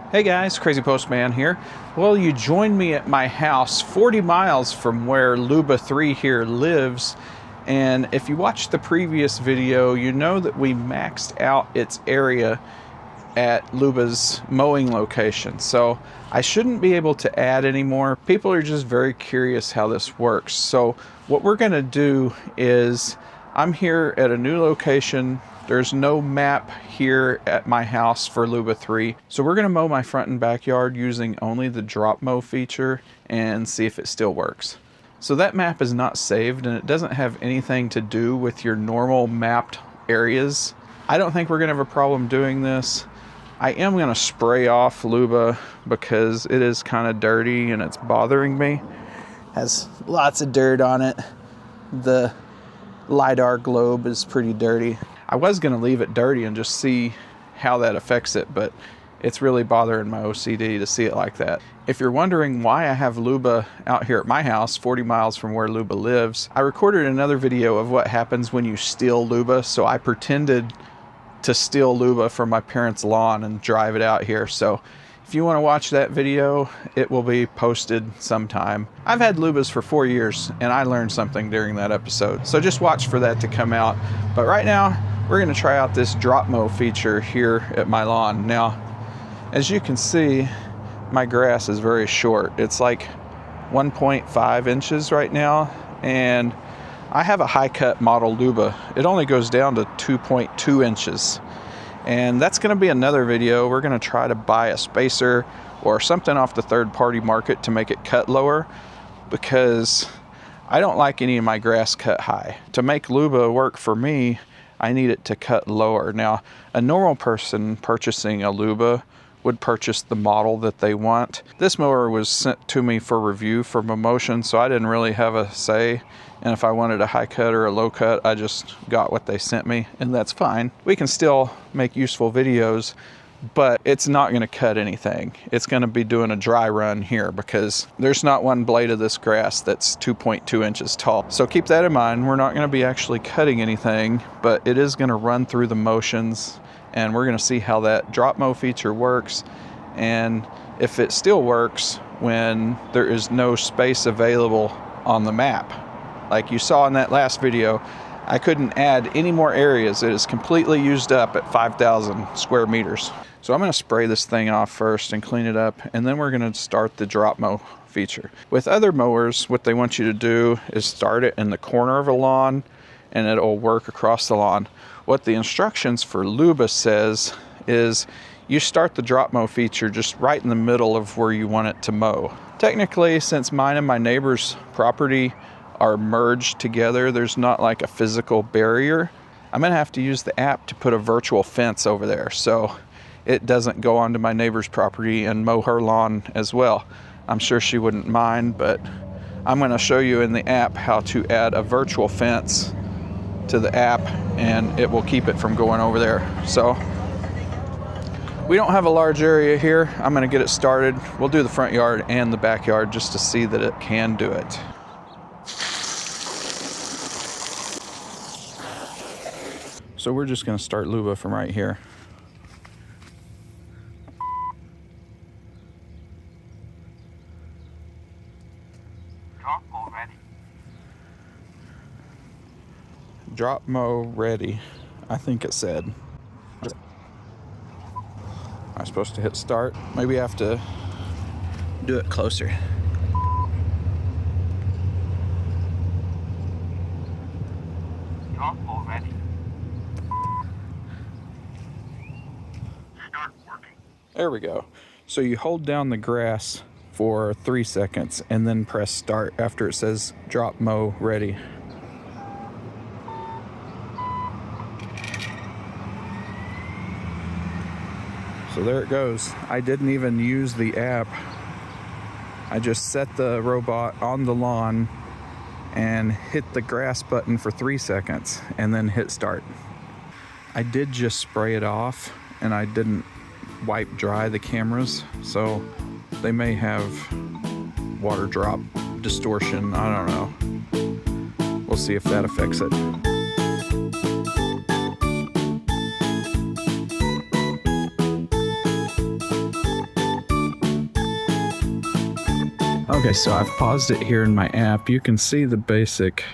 Hey guys, Crazy Postman here. Well, you joined me at my house 40 miles from where Luba 3 here lives. And if you watched the previous video, you know that we maxed out its area at Luba's mowing location. So I shouldn't be able to add any more. People are just very curious how this works. So what we're gonna do is, I'm here at a new location. There's no map here at my house for Luba 3. So we're gonna mow my front and backyard using only the DropMow feature and see if it still works. So that map is not saved and it doesn't have anything to do with your normal mapped areas. I don't think we're gonna have a problem doing this. I am gonna spray off Luba because it is kind of dirty and it's bothering me. Has lots of dirt on it. The LiDAR globe is pretty dirty. I was gonna leave it dirty and just see how that affects it, but it's really bothering my OCD to see it like that. If you're wondering why I have Luba out here at my house, 40 miles from where Luba lives, I recorded another video of what happens when you steal Luba, so I pretended to steal Luba from my parents' lawn and drive it out here. So if you want to watch that video, it will be posted sometime. I've had Lubas for 4 years and I learned something during that episode. So just watch for that to come out. But right now, we're gonna try out this DropMow feature here at my lawn. Now, as you can see, my grass is very short. It's like 1.5 inches right now. And I have a high cut model Luba. It only goes down to 2.2 inches. And that's gonna be another video. We're gonna try to buy a spacer or something off the third-party market to make it cut lower, because I don't like any of my grass cut high. To make Luba work for me, I need it to cut lower. Now, a normal person purchasing a Luba would purchase the model that they want. This mower was sent to me for review for Mammotion, so I didn't really have a say. And if I wanted a high cut or a low cut, I just got what they sent me, and that's fine. We can still make useful videos, but it's not gonna cut anything. It's gonna be doing a dry run here because there's not one blade of this grass that's 2.2 inches tall. So keep that in mind. We're not gonna be actually cutting anything, but it is gonna run through the motions, and we're gonna see how that DropMow feature works and if it still works when there is no space available on the map. Like you saw in that last video, I couldn't add any more areas. It is completely used up at 5,000 square meters. So I'm gonna spray this thing off first and clean it up, and then we're gonna start the DropMow feature. With other mowers, what they want you to do is start it in the corner of a lawn and it'll work across the lawn. What the instructions for Luba says is you start the DropMow feature just right in the middle of where you want it to mow. Technically, since mine and my neighbor's property are merged together, there's not like a physical barrier. I'm gonna have to use the app to put a virtual fence over there so it doesn't go onto my neighbor's property and mow her lawn as well. I'm sure she wouldn't mind, but I'm gonna show you in the app how to add a virtual fence to the app and it will keep it from going over there. So we don't have a large area here. I'm gonna get it started. We'll do the front yard and the backyard just to see that it can do it. So we're just gonna start Luba from right here. DropMow ready. DropMow ready, I think it said. Am I supposed to hit start? Maybe I have to do it closer. DropMow ready. Start working. There we go. So you hold down the grass for 3 seconds and then press start after it says DropMow ready. So there it goes. I didn't even use the app. I just set the robot on the lawn and hit the grass button for 3 seconds and then hit start. I did just spray it off and I didn't wipe dry the cameras, so they may have water drop distortion. I don't know. We'll see if that affects it. Okay, so I've paused it here in my app. You can see the basic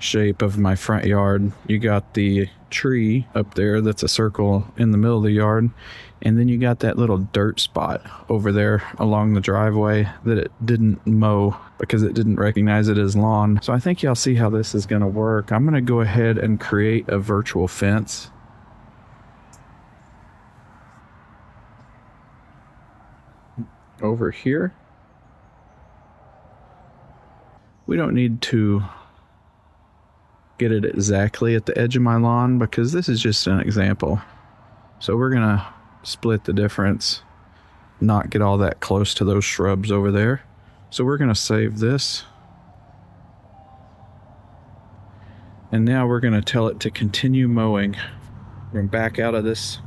shape of my front yard. You got the tree up there that's a circle in the middle of the yard, and then you got that little dirt spot over there along the driveway that it didn't mow because it didn't recognize it as lawn. So I think y'all see how this is going to work. I'm going to go ahead and create a virtual fence. Over here. We don't need to get it exactly at the edge of my lawn because this is just an example. So we're gonna split the difference, not get all that close to those shrubs over there. So we're gonna save this. And now we're gonna tell it to continue mowing. We're gonna back out of this.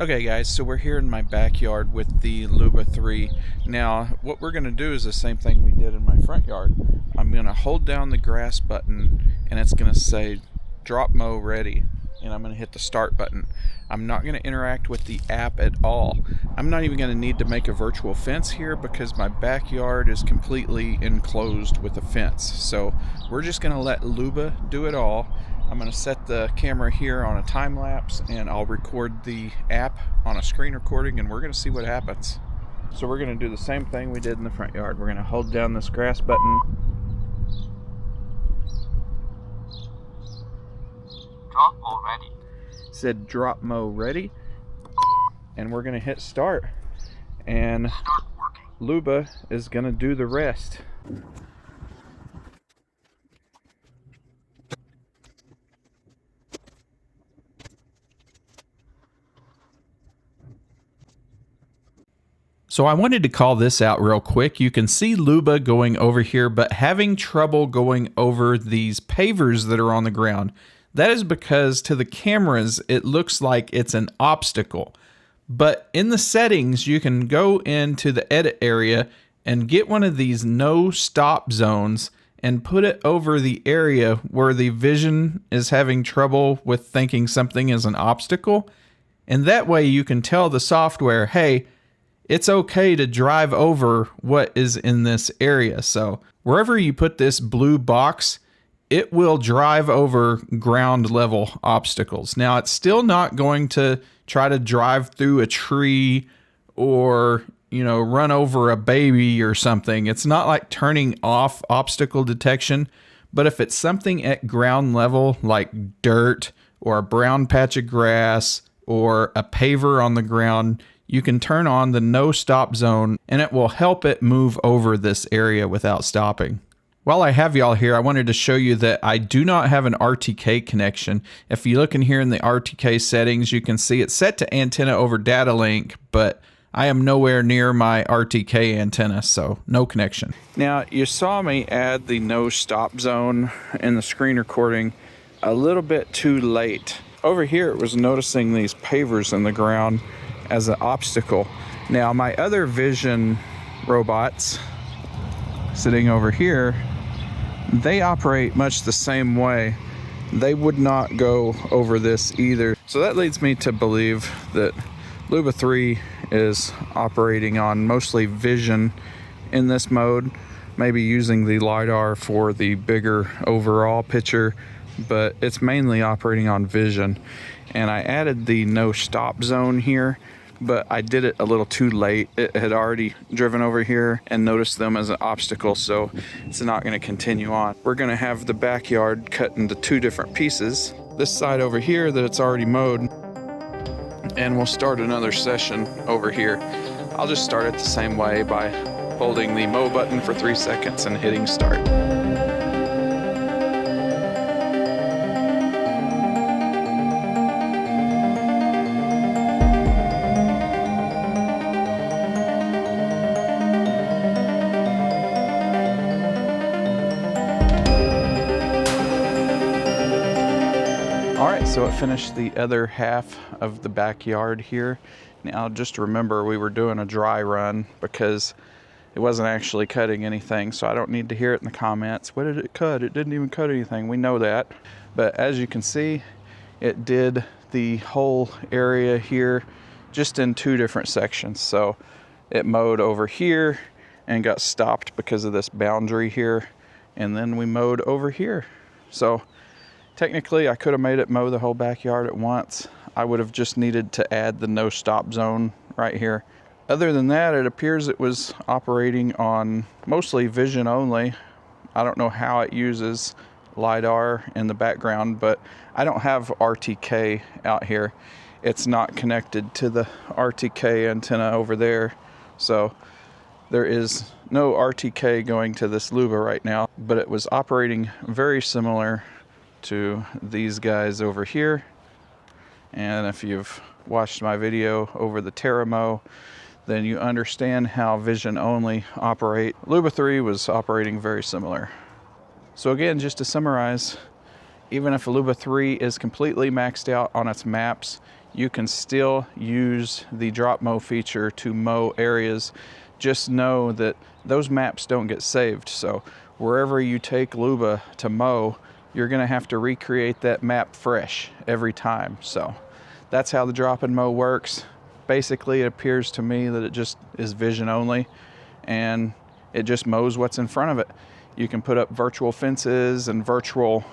Okay guys, so we're here in my backyard with the Luba 3. Now, what we're going to do is the same thing we did in my front yard. I'm going to hold down the grass button and it's going to say DropMow ready, and I'm going to hit the start button. I'm not going to interact with the app at all. I'm not even going to need to make a virtual fence here because my backyard is completely enclosed with a fence. So we're just going to let Luba do it all. I'm going to set the camera here on a time lapse and I'll record the app on a screen recording and we're going to see what happens. So we're going to do the same thing we did in the front yard. We're going to hold down this grass button. DropMow ready. Said DropMow ready. And we're going to hit start. And Start working. Luba is going to do the rest. So I wanted to call this out real quick. You can see Luba going over here, but having trouble going over these pavers that are on the ground. That is because to the cameras, it looks like it's an obstacle. But in the settings, you can go into the edit area and get one of these no stop zones and put it over the area where the vision is having trouble with thinking something is an obstacle. And that way you can tell the software, hey, it's okay to drive over what is in this area. So wherever you put this blue box, it will drive over ground level obstacles. Now it's still not going to try to drive through a tree or, you know, run over a baby or something. It's not like turning off obstacle detection, but if it's something at ground level like dirt or a brown patch of grass or a paver on the ground, you can turn on the no stop zone and it will help it move over this area without stopping. While I have y'all here, I wanted to show you that I do not have an RTK connection. If you look in here in the RTK settings, you can see it's set to antenna over data link, but I am nowhere near my RTK antenna, so no connection. Now, you saw me add the no stop zone in the screen recording a little bit too late. Over here, it was noticing these pavers in the ground as an obstacle. Now my other vision robots sitting over here, they operate much the same way. They would not go over this either. So that leads me to believe that Luba 3 is operating on mostly vision in this mode, maybe using the LiDAR for the bigger overall picture, but it's mainly operating on vision. And I added the no stop zone here, but I did it a little too late. It had already driven over here and noticed them as an obstacle, so it's not going to continue on. We're going to have the backyard cut into two different pieces. This side over here that it's already mowed, and we'll start another session over here. I'll just start it the same way by holding the mow button for 3 seconds and hitting start. Alright, so it finished the other half of the backyard here. Now just remember, we were doing a dry run because it wasn't actually cutting anything, so I don't need to hear it in the comments. What did it cut? It didn't even cut anything. We know that. But as you can see, it did the whole area here just in 2 different sections. So it mowed over here and got stopped because of this boundary here. And then we mowed over here. So technically I could have made it mow the whole backyard at once. I would have just needed to add the no stop zone right here. Other than that, it appears it was operating on mostly vision only. I don't know how it uses LiDAR in the background, but I don't have RTK out here. It's not connected to the RTK antenna over there. So there is no RTK going to this Luba right now, but it was operating very similar to these guys over here. And if you've watched my video over the DropMow, then you understand how vision only operate. Luba 3 was operating very similar. So again, just to summarize, even if a Luba 3 is completely maxed out on its maps, you can still use the DropMow feature to mow areas. Just know that those maps don't get saved. So wherever you take Luba to mow, you're gonna have to recreate that map fresh every time. So that's how the drop and mow works. Basically, it appears to me that it just is vision only, and it just mows what's in front of it. You can put up virtual fences and virtual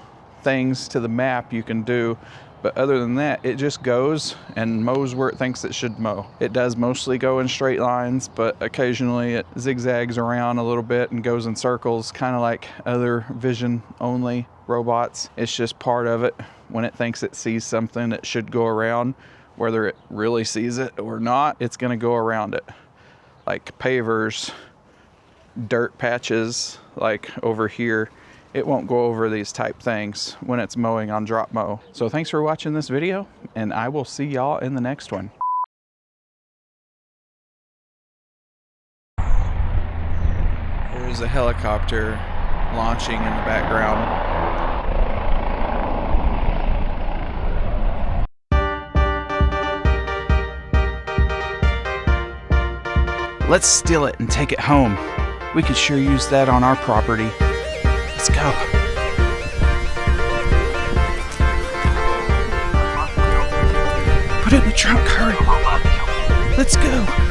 things to the map you can do, but other than that, it just goes and mows where it thinks it should mow. It does mostly go in straight lines, but occasionally it zigzags around a little bit and goes in circles, kind of like other vision only robots. It's just part of it. When it thinks it sees something, it should go around. Whether it really sees it or not, it's gonna go around it. Like pavers, dirt patches, like over here, it won't go over these type things when it's mowing on DropMow. So thanks for watching this video, and I will see y'all in the next one. There's a helicopter launching in the background. Let's steal it and take it home. We could sure use that on our property. Let's go. Put it in the trunk, hurry. Let's go.